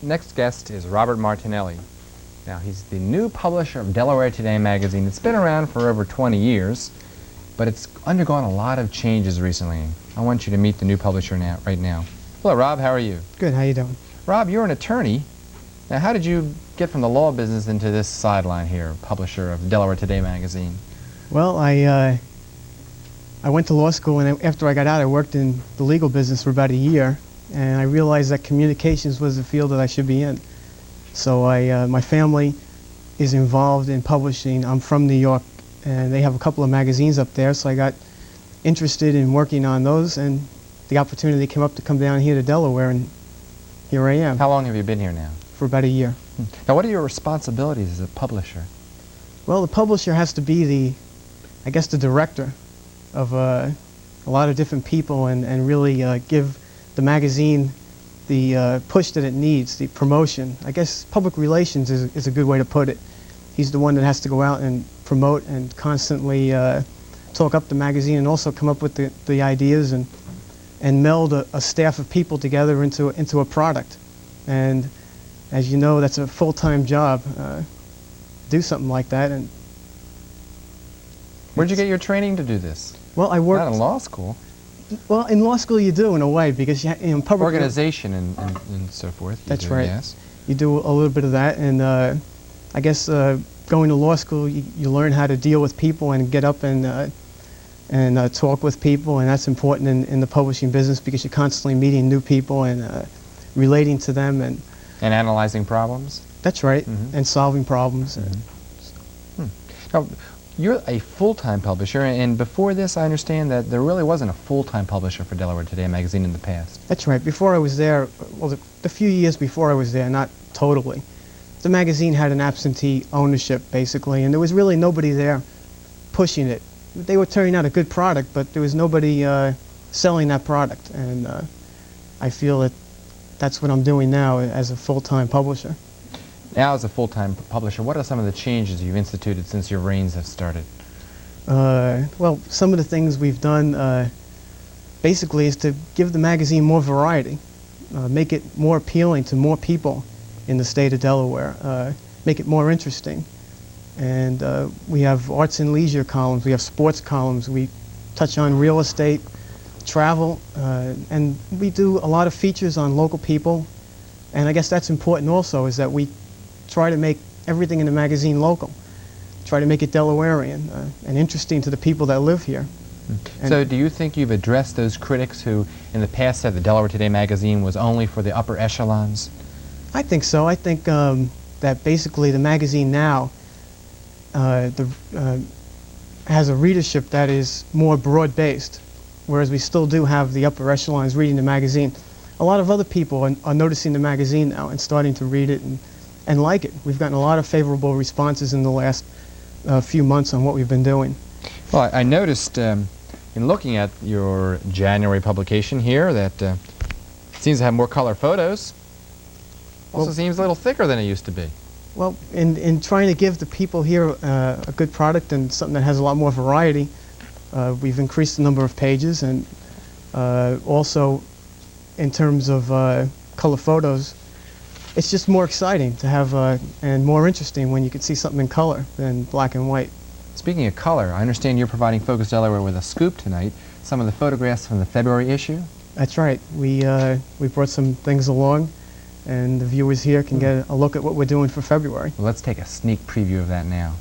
next guest is Robert Martinelli. Now, he's the new publisher of Delaware Today magazine. It's been around for over 20 years, but it's undergone a lot of changes recently. I want you to meet the new publisher right now. Hello, Rob. How are you? Good. How you doing? Rob, you're an attorney. Now, how did you get from the law business into this sideline here, publisher of Delaware Today magazine? Well, I went to law school, and after I got out, I worked in the legal business for about a year, and I realized that communications was the field that I should be in. So my family is involved in publishing. I'm from New York, and they have a couple of magazines up there, so I got interested in working on those, and the opportunity came up to come down here to Delaware, and here I am. How long have you been here now? For about a year. Now, what are your responsibilities as a publisher? Well, the publisher has to be I guess the director of a lot of different people, and really give the magazine the push that it needs, the promotion. I guess public relations is a good way to put it. He's the one that has to go out and promote and constantly talk up the magazine, and also come up with the ideas and meld a staff of people together into a product. And as you know, that's a full-time job. Do something like that. And where'd you get your training to do this? Well, I worked... Not in law school. Well, in law school you do, in a way, because in public... Organization and so forth. That's right. Yes. You do a little bit of that, and I guess going to law school, you learn how to deal with people and get up and talk with people, and that's important in the publishing business, because you're constantly meeting new people and relating to them and analyzing problems. That's right. Mm-hmm. And solving problems. Mm-hmm. Now, you're a full-time publisher, and before this, I understand that there really wasn't a full-time publisher for Delaware Today magazine in the past. That's right. Before I was there, well, the few years before I was there, not totally, the magazine had an absentee ownership, basically, and there was really nobody there pushing it. They were turning out a good product, but there was nobody selling that product, and I feel that that's what I'm doing now as a full-time publisher. Now, as a full-time publisher, what are some of the changes you've instituted since your reigns have started? Well, some of the things we've done basically is to give the magazine more variety, make it more appealing to more people in the state of Delaware, make it more interesting. And we have arts and leisure columns, we have sports columns, we touch on real estate, travel, and we do a lot of features on local people. And I guess that's important also, is that we try to make everything in the magazine local, try to make it Delawarean and interesting to the people that live here. So do you think you've addressed those critics who in the past said the Delaware Today magazine was only for the upper echelons? I think so. I think that basically the magazine now has a readership that is more broad-based, whereas we still do have the upper echelons reading the magazine. A lot of other people are noticing the magazine now and starting to read it and like it. We've gotten a lot of favorable responses in the last few months on what we've been doing. Well, I noticed in looking at your January publication here that it seems to have more color photos. Also seems a little thicker than it used to be. Well, in trying to give the people here a good product and something that has a lot more variety, we've increased the number of pages, and also in terms of color photos, it's just more exciting to have and more interesting when you can see something in color than black and white. Speaking of color, I understand you're providing Focus Delaware with a scoop tonight, some of the photographs from the February issue. That's right. We brought some things along, and the viewers here can get a look at what we're doing for February. Well, let's take a sneak preview of that now.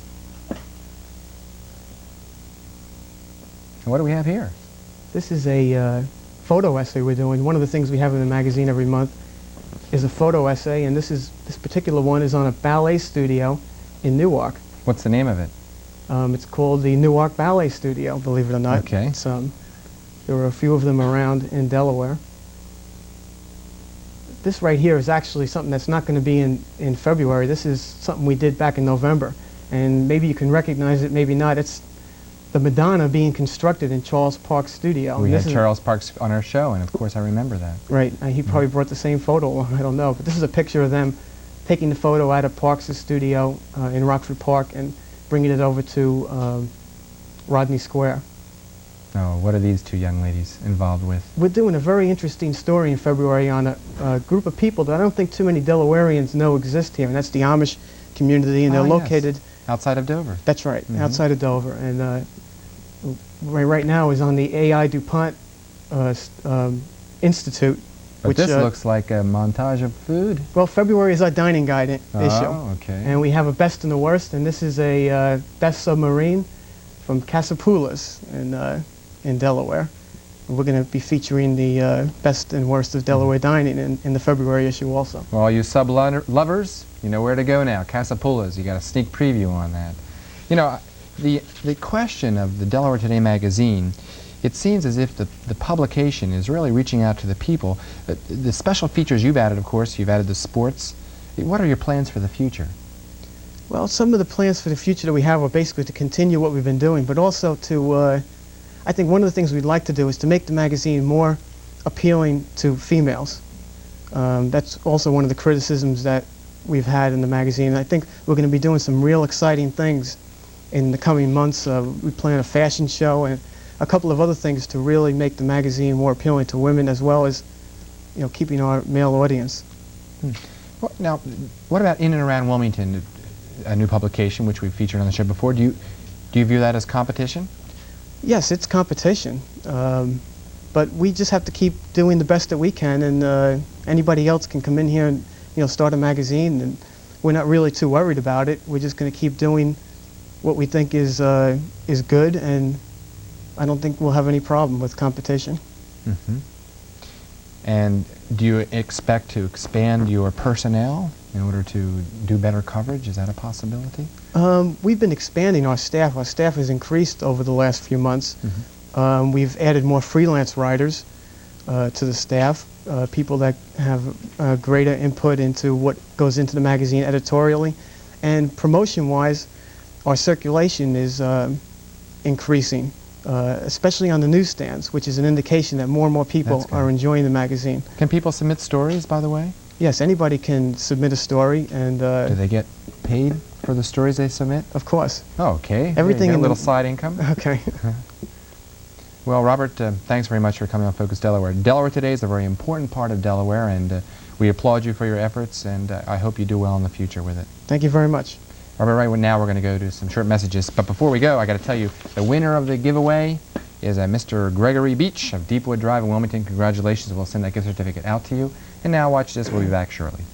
And what do we have here? This is a photo essay we're doing. One of the things we have in the magazine every month is a photo essay, and this particular one is on a ballet studio in Newark. What's the name of it? It's called the Newark Ballet Studio, believe it or not. Okay. There are a few of them around in Delaware. This right here is actually something that's not going to be in February. This is something we did back in November, and maybe you can recognize it, maybe not. It's the Madonna being constructed in Charles Park's studio. We had Charles Parks on our show, and of course I remember that. Right. He probably brought the same photo along, I don't know. But this is a picture of them taking the photo out of Parks' studio in Rockford Park and bringing it over to Rodney Square. Oh, what are these two young ladies involved with? We're doing a very interesting story in February on a group of people that I don't think too many Delawareans know exist here, and that's the Amish community, and they're located outside of Dover. That's right, outside of Dover. And right now is on the A.I. DuPont Institute. But this looks like a montage of food. Well, February is our dining guide issue. Oh, okay. And we have a best and the worst, and this is a best submarine from Casapoulas in Delaware. And we're going to be featuring the best and worst of Delaware dining in the February issue also. For all you sub lovers, you know where to go now. Casapoulas, you got a sneak preview on that. You know, the question of the Delaware Today magazine, it seems as if the publication is really reaching out to the people. The special features you've added, of course, you've added the sports. What are your plans for the future? Well, some of the plans for the future that we have are basically to continue what we've been doing, but also to, I think one of the things we'd like to do is to make the magazine more appealing to females. That's also one of the criticisms that we've had in the magazine. I think we're going to be doing some real exciting things in the coming months. We plan a fashion show and a couple of other things to really make the magazine more appealing to women, as well as, you know, keeping our male audience. Well, now, what about In and Around Wilmington, a new publication which we've featured on the show before? Do you view that as competition? Yes, it's competition, but we just have to keep doing the best that we can, and anybody else can come in here and, you know, start a magazine, and we're not really too worried about it. We're just going to keep doing what we think is good, and I don't think we'll have any problem with competition. And do you expect to expand your personnel in order to do better coverage? Is that a possibility? We've been expanding our staff. Our staff has increased over the last few months. We've added more freelance writers to the staff, people that have greater input into what goes into the magazine editorially. And promotion-wise, our circulation is increasing, especially on the newsstands, which is an indication that more and more people are enjoying the magazine. Can people submit stories, by the way? Yes, anybody can submit a story, and do they get paid for the stories they submit? Of course. Oh, okay. Everything in a little side income. Okay. Well, Robert, thanks very much for coming on Focus Delaware. Delaware Today is a very important part of Delaware, and we applaud you for your efforts, and I hope you do well in the future with it. Thank you very much. Robert, right now we're going to go to some short messages, but before we go, I got to tell you, the winner of the giveaway is Mr. Gregory Beach of Deepwood Drive in Wilmington. Congratulations. We'll send that gift certificate out to you. And now watch this. We'll be back shortly.